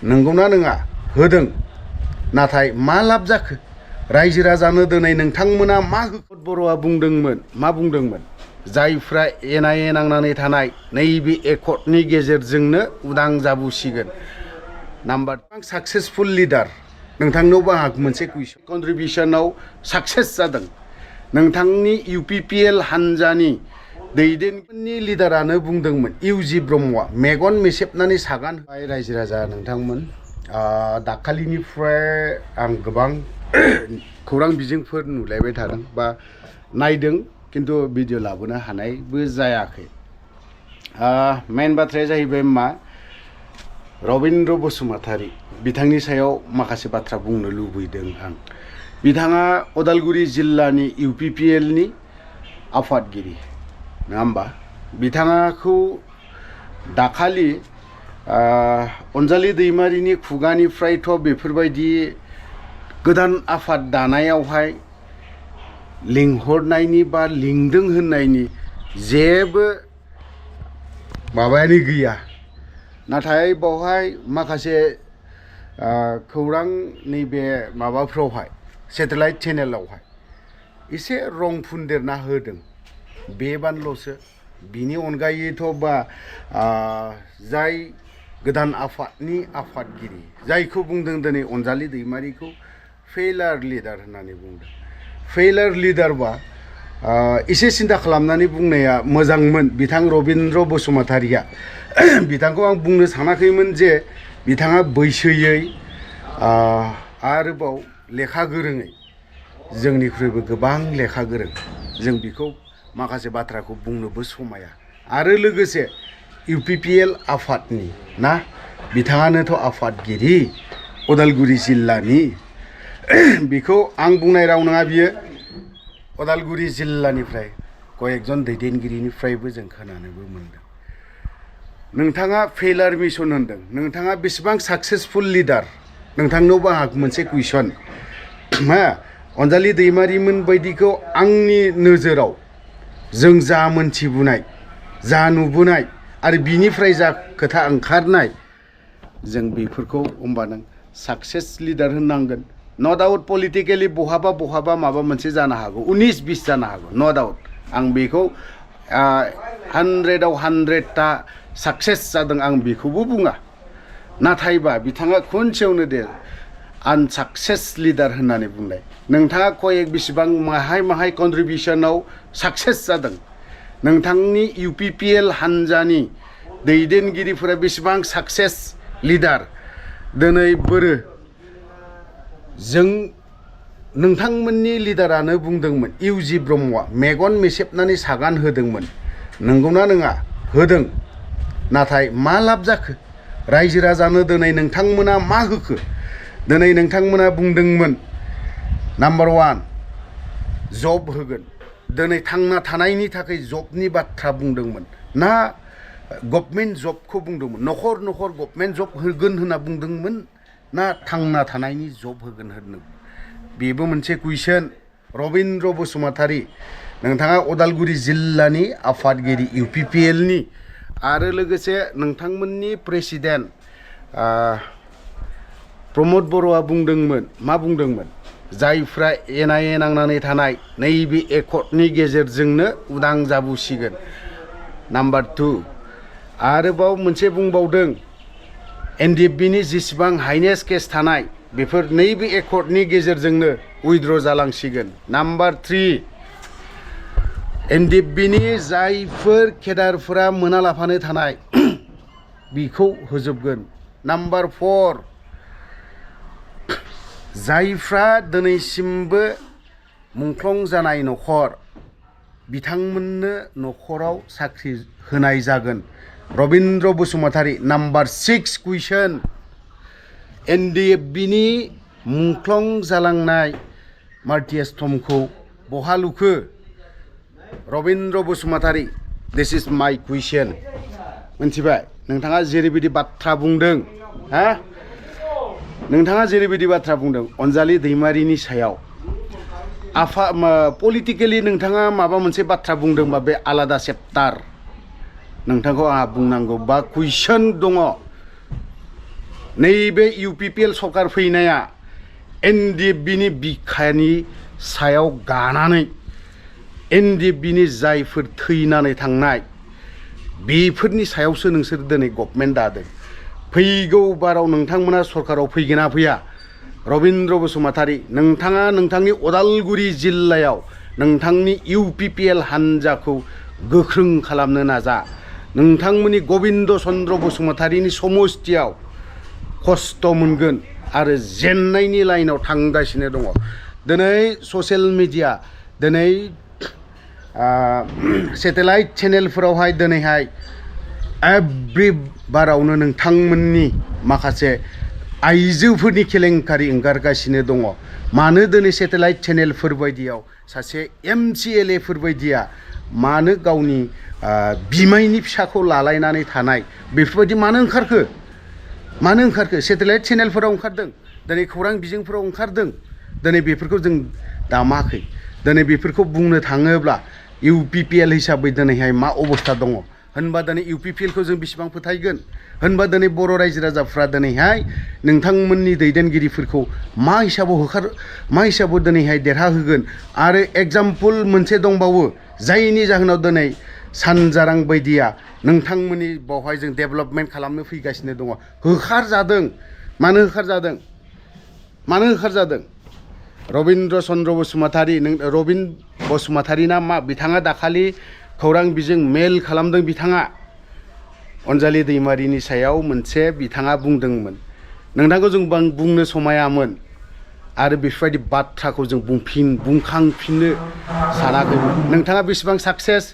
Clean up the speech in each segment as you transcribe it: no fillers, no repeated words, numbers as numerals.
नंगौना नङा होदों नाथाय मा लाब जाखो रायजो राजानो दिनै नोंथांमोना मा होखो बर'आ बुंदोंमोन मा बुंदोंमोन जायफ्रा एनाये नांनानै थानाय नैबे एकर्डनि गेजेरजोंनो उदां जाबुसिगोन नाम्बार साक्सेसफुल लिडार नोंथांनावबो आंहा मोनसे कुइसन कन्ट्रिबिउसनाव साक्सेस जादों नोंथांनि UPPL हानजानि दैदेनगिरिनि लिडारानो बुंदोंमोन इउजि ब्रह्मआ मेगन मेसेबनानै सागान रायजो राजा नोंथांमोन दाखालिनिफ्राय आं गोबां खौरां बिजोंफोर नुलायबाय थादों बा नायदों किन्तु भिडिअ लाबोनो हानायबो जायाखै मेन बाथ्राया जाहैबाय मा रबिन्द्र बसुमतारी बिथांनि सायाव माखासे बाथ्रा बुंनो लुबैदों आं बिथाङा उदालगुरि जिल्लानि UPPL नि आफादगिरि नङा होमबा बिथाङाखौ दाखालि अनजालि दैमारिनि खुगानिफ्रायथ' बेफोरबायदि गोदान आफाद दानायावहाय लिंहरनायनि बा लिंदों होननायनि जेबो माबायानो गैया नाथाय बावहाय माखासे खौरां नैबे माबाफ्रावहाय सेटेलाइट चेनेलावहाय एसे रं फुनदेरना होदों बेबानल'सो बिनि अनगायैथ' बा जाय गोदान आफादनि आफादगिरि जायखौ बुंदों दिनै अनजालि दैमारिखौ फेलार लिडार होननानै बुंदों फेलार लिडार बा एसे सिन्था खालामनानै बुंनाया मोजांमोन बिथां रबिन्द्र बसुमतारिया बिथांखौ आं बुंनो सानाखैमोन जे बिथाङा बैसोयै आरोबाव लेखा गोरोङै जोंनिख्रुइबो गोबां लेखा गोरों जों बेखौ माखासे बाथ्राखौ बुंनोबो समाया आरो लोगोसे UPPL आफादनि ना बिथाङानोथ' आफादगिरि उदालगुरि जिल्लानि बेखौ आं बुंनाय राव नङा बियो उदालगुरि जिल्लानिफ्राय कयेकजन दैदेनगिरिनिफ्रायबो जों खोनानोबो मोनदों नोंथाङा फेलार मिशन होनदों नोंथाङा बेसेबां साक्सेसफुल लिडार नोंथांनावबो आंहा मोनसे कुइसन मा अनजालि दैमारिमोन बायदिखौ आंनि नोजोराव जों जा मोनथिबोनाय जा नुबोनाय आरो बिनिफ्राय जा खोथा ओंखारनाय जों बेफोरखौ होमबा नों साक्सेस लिडार होननांगोन नो डाउट पलिटिकेलि बहाबा बहाबा माबा मोनसे जानो हागौ 19-20 जानो हागौ नो डाउट आं बेखौ 100आव 100ता साक्सेस जादों आं बेखौबो बुङा नाथायबा बिथाङा खनसेयावनो दे आनसाक्सेस लिडार होननानै बुंनाय नोंथाङा कयेक बेसेबां माहाय कन्ट्रिबिउसनाव साक्सेस जादों नोंथांनि UPPL हानजानि दैदेनगिरिफोरा बेसेबां साक्सेस लिडार दिनै बोरो जों नोंथांमोननि लिडारानो बुंदोंमोन इउजि ब्रह्मआ मेगन मेसेबनानै सागान होदोंमोन नंगौना नङा होदों नाथाय मा लाब जाखो रायजो राजानो दिनै नोंथांमोना मा होखो दिनै नोंथांमोना बुंदोंमोन नाम्बार 1 जब होगोन दिनै थांना थानायनि थाखाय जबनि बाथ्रा बुंदोंमोन ना गभर्नमेन्ट जबखौ बुंदोंमोन नखर नखर गभर्नमेन्ट जब होगोन होनना बुंदोंमोन ना थांना थानायनि जब होगोन होननो बेबो मोनसे कुइसन रबिन्द्र बसुमतारी नोंथाङा उदालगुरि जिल्लानि आफादगिरि UPPL नि आरो लोगोसे नोंथांमोननि प्रेसिडेन्ट प्रमद बर'आ बुंदोंमोन मा बुंदोंमोन जायफ्रा एनाये नांनानै थानाय नैबे एकर्डनि गेजेरजोंनो उदां जाबुसिगोन नाम्बार 2 आरोबाव मोनसे बुंबावदों NDFB नि जेसेबां हाइनेस केस थानाय बेफोर नैबे एकर्डनि गेजेरजोंनो उइथड्र जालांसिगोन नाम्बार 3 NDFB नि जायफोर केडारफोरा मोनालाफानो थानाय बेखौ होजोबगोन नाम्बार 4 जायफ्रा दिनैसिमबो मुंख्लं जानाय नखर बिथांमोननो नखराव साख्रि होनाय जागोन रबिन्द्र बसुमतारी नाम्बार 6 कुइसन NDFB नि मुंख्लं जालांनाय मार्टियास थमखौ बहा लुखो रबिन्द्र बसुमतारी दिस इज माय कुइसन मोनथिबाय नोंथाङा जेरैबायदि बाथ्रा बुंदों हा नोंथाङा जेरैबायदि बाथ्रा बुंदों अनजालि दैमारिनि सायाव पलिटिकेलि नोंथाङा माबा मोनसे बाथ्रा बुंदोंबा बे आलादा चेप्टार नोंथांखौ आंहा बुंनांगौ बा कुइसन दङ नैबे UPPL सरकार फैनाया NDFBनि बिखानि सायाव गानानै NDFBनि जायफोर थैनानै थांनाय बेफोरनि सायावसो नोंसोर दिनै गभर्नमेन्ट दादों फैगौ बाराव नोंथांमोना सरकाराव फैगोन ना फैया रबिन्द्र बसुमतारी नोंथाङा नोंथांनि उदालगुरि जिल्लायाव नोंथांनि UPPL हानजाखौ गोख्रों खालामनो नाजा नोंथांमोननि गबिन्द चन्द्र बसुमतारीनि समस्तियाव खस्थ' मोनगोन आरो जेन्नायनि लाइनाव थांगासिनो दङ दिनै ससियेल मिडिया दिनै सेटेलाइट चेनेलफोरावहाय दिनैहाय एभ्रि बारावनो नोंथांमोननि माखासे आइजोफोरनि केलेंकारि ओंखारगासिनो दङ मानो दिनै सेटेलाइट चेनेलफोर बायदियाव सासे MCLA फोर बायदिया मानो गावनि बिमायनि फिसाखौ लालायनानै थानाय बेफोरबायदि मानो ओंखारखो सेटेलाइट चेनेलफोराव ओंखारदों दिनै खौरां बिजोंफोराव ओंखारदों दिनै बेफोरखौ जों दामाखै दिनै बेफोरखौ बुंनो थाङोब्ला UPPL हिसाबै दिनैहाय मा अबस्था दङ होनबा दिनै UPPL खौ जों बेसेबां फोथायगोन होनबा दिनै बर' रायजो राजाफ्रा दिनैहाय नोंथांमोननि दैदेनगिरिफोरखौ मा हिसाबाव दिनैहाय देरहाहोगोन आरो एग्जाम्पल मोनसे दंबावो जायनि जाहोनाव दिनै सानजारां बायदिया नोंथांमोननि बावहाय जों डेभेलपमेन्ट खालामनो फैगासिनो दङ होखारजादों मानो होखारजादों रबिन्द्र चन्द्र बसुमतारी रबिन बसुमतारी ना मा बिथाङा दाखालि खौरां बिजों मेल खालामदों बिथाङा अनजालि दैमारिनि सायाव मोनसे बिथाङा बुंदोंमोन नोंथांखौ जों बुंनो समायामोन आरो बेफोरबायदि बाथ्राखौ जों बुंखांफिननो सानाखैमोन नोंथाङा बेसेबां साक्सेस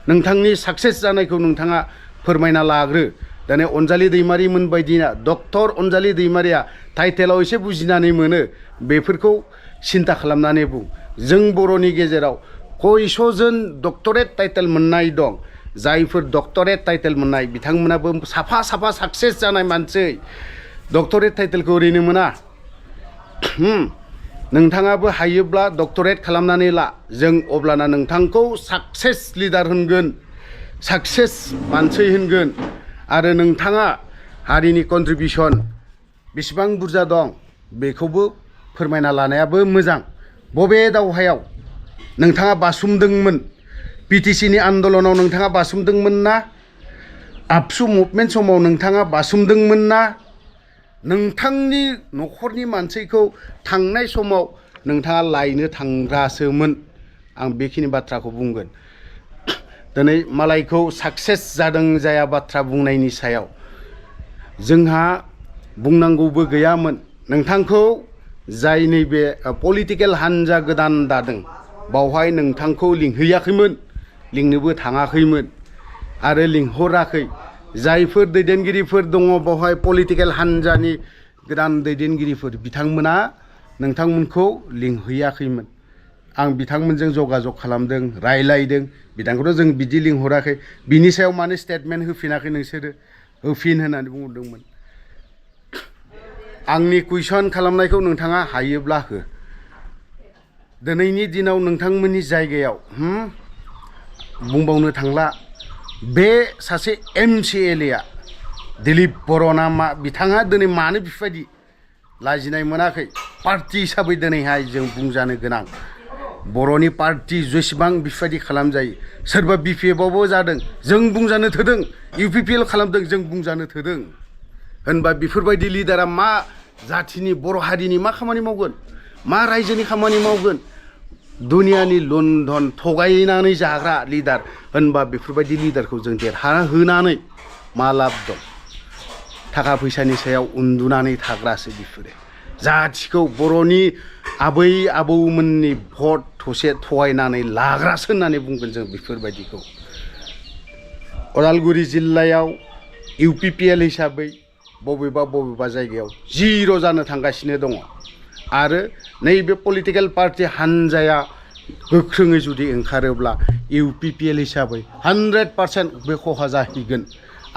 नोंथांनि साक्सेस जानायखौ नोंथाङा फोरमायना लाग्रो दिनै अनजालि दैमारिमोन बायदिना डक्टर अनजालि दैमारिया टाइटेलाव एसे बुजिनानै मोनो बेफोरखौ सिन्था खालामनानै बुं जों बर'नि गेजेराव कयसजन डक्टरेट टाइटेल मोननाय दं जायफोर डक्टरेट टाइटेल मोननाय बिथांमोनाबो साफा साक्सेस जानाय मानसि डक्टरेट टाइटेलखौ ओरैनो मोना नोंथाङाबो हायोब्ला डक्टरेट खालामनानै ला जों अब्लाना नोंथांखौ साक्सेस लिडार होनगोन साक्सेस मानसि होनगोन आरो नोंथाङा हारिनि कन्ट्रिबिउसन बेसेबां बुरजा दं बेखौबो फोरमायना लानायाबो मोजां बबे दावहायाव नोंथाङा बासुमदोंमोन PTC नि आन्दलनाव नोंथाङा बासुमदोंमोन ना आबसु मुभमेन्ट समाव नोंथाङा बासुमदोंमोन ना नोंथांनि न'खरनि मानसिखौ थांनाय समाव नोंथाङा लायनो थांग्रासोमोन आं बेखिनि बाथ्राखौ बुंगोन दिनै मालायखौ साक्सेस जादों जाया बाथ्रा बुंनायनि सायाव जोंहा बुंनांगौबो गैयामोन नोंथांखौ जाय नैबे पलिटिकेल हानजा गोदान दादों बावहाय नोंथांखौ लिंहैयाखैमोन लिंनोबो थाङाखैमोन आरो लिंहराखै जायफोर दैदेनगिरिफोर दङ बावहाय पलिटिकेल हानजानि गोदान दैदेनगिरिफोर बिथांमोना नोंथांमोनखौ लिंहैयाखैमोन आं बिथांमोनजों जगाजग खालामदों रायलायदों बिथांखौथ' जों बिदि लिंहराखै बिनि सायाव मानो स्टेटमेन्ट होफिनाखै नोंसोरो होफिन होननानै बुंदोंमोन आंनि कुइसन खालामनायखौ नोंथाङा हायोब्ला हो दिनैनि दिनाव नोंथांमोननि जायगायाव बुंबावनो थांला बे सासे MCLA आ दिलीप बर' ना मा बिथाङा दिनै मानो बेफोरबायदि लाजिनाय मोनाखै पार्टि हिसाबै दिनैहाय जों बुंजानो गोनां बर'नि पार्टि जेसेबां बेफोरबायदि खालामजायो सोरबा BPF आवबो जादों जों बुंजानो थोदों UPPL खालामदों जों बुंजानो थोदों होनबा बेफोरबायदि लिडारा मा जाथिनि बर' हारिनि मा खामानि मावगोन मा रायजोनि खामानि मावगोन दुनियानि लन्धन थगायनानै जाग्रा लिडार होनबा बेफोरबायदि लिडारखौ जों देरहा होनानै मा लाब दं थाखा फैसानि सायाव उन्दुनानै थाग्रासो बेफोरो जाथिखौ बर'नि आबै आबौमोननि भट थसे थगायनानै लाग्रासो होननानै बुंगोन जों बेफोरबायदिखौ उदालगुरि जिल्लायाव UPPL हिसाबै बबेबा जायगायाव जिर' जानो थांगासिनो दङ आरो नैबे पलिटिकेल पार्टि हानजाया गोख्रोङै जुदि ओंखारोब्ला UPPL हिसाबै 100% बे खहा जाहैगोन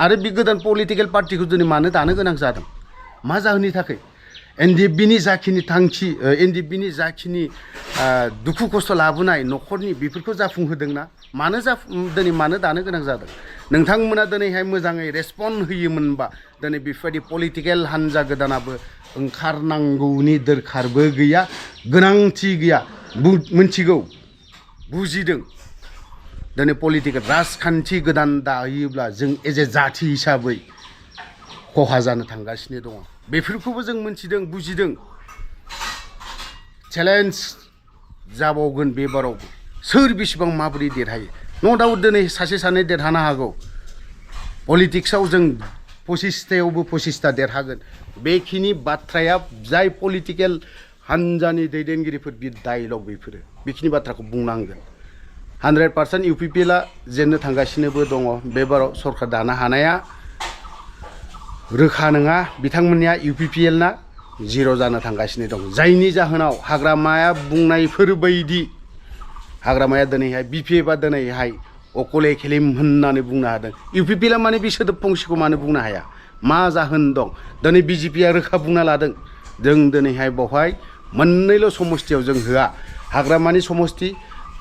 आरो बे गोदान पलिटिकेल पार्टिखौ दिनै मानो दानो गोनां जादों मा जाहोननि थाखाय एनडिएफबिनि जाखिनि थांखि एनडिएफबिनि जाखिनि दुखु खस्थ' लाबोनाय न'खरनि बेफोरखौ जाफुंहोदोंना मानो दिनै मानो दानो गोनां जादों नोंथांमोना दिनैहाय मोजाङै रेसपन्ड होयोमोनबा दिनै बेफोरबायदि पलिटिकेल हान्जा गोदानाबो ओंखारनांगौनि दरखारबो गैया गोनांथि गैया मिन्थिगौ बुजिदों दिनै पलिटिकेल राजखान्थि गोदान दायोब्ला जों एज ए जाथि हिसाबै खहा जानो थांगासिनो दङ बेफोरखौबो जों मिन्थिदों बुजिदों चेलेन्ज जाबावगोन बे बारावबो सोर बेसेबां माबोरै देरहायो न' डाउट दिनै सासे सानै देरहानो हागौ पलिटिक्सआव जों 25थायावबो 25था देरहागोन बेखिनि बाथ्राया जाय पलिटिकेल हान्जानि दैदेनगिरिफोर बे डायलग बेफोरो बेखिनि बाथ्राखौ बुंनांगोन 100% इउपिपिएलआ जेननो थांगासिनोबो दङ बे बाराव सरकार दानो हानाया रोखा नङा बिथांमोननिया इउपिपिएलना जिर' जानो थांगासिनो दं जायनि जाहोनाव हाग्रामाया बुंनायफोरबायदि हाग्रामाया दिनैहाय बिपिएफआ दिनैहाय अकले खेलिम होननानै बुंनो हादों इउपिपिएलआ माने बे सोदोब फंसेखौ मानो बुंनो हाया मा जाहोन दं दिनै बिजेपिया रोखा बुंना लादों जों दिनैहाय बेवहाय मोननैल' समस्थियाव जों होआ हाग्रामानि समस्ति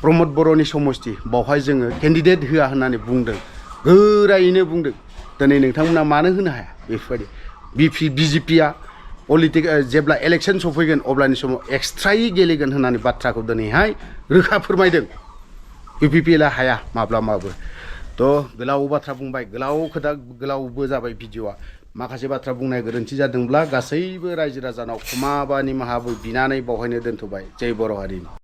प्रमद बर'नि समस्ति बेवहाय जोङो केन्डिडेट होआ होननानै बुंदों गोरायैनो बुंदों दिनै नोंथांमोना मानो होनो हाया बेफोरबायदि बिजेपिया जेब्ला इलेक्सन सफैगोन अब्लानि समाव एक्सट्रायै गेलेगोन होननानै बाथ्राखौ दिनैहाय रोखा फोरमायदों इउपिपिएलआ हाया माब्लाबाबो थ' गोलाव बाथ्रा बुंबाय गोलावबो जाबाय भिडिअ'आ माखासे बाथ्रा बुंनाय गोरोन्थि जादोंब्ला गासैबो रायजो राजानाव क्षमा बा निमाहाबो बिनानै बावहायनो दोनथ'बाय जय बर' हारिनि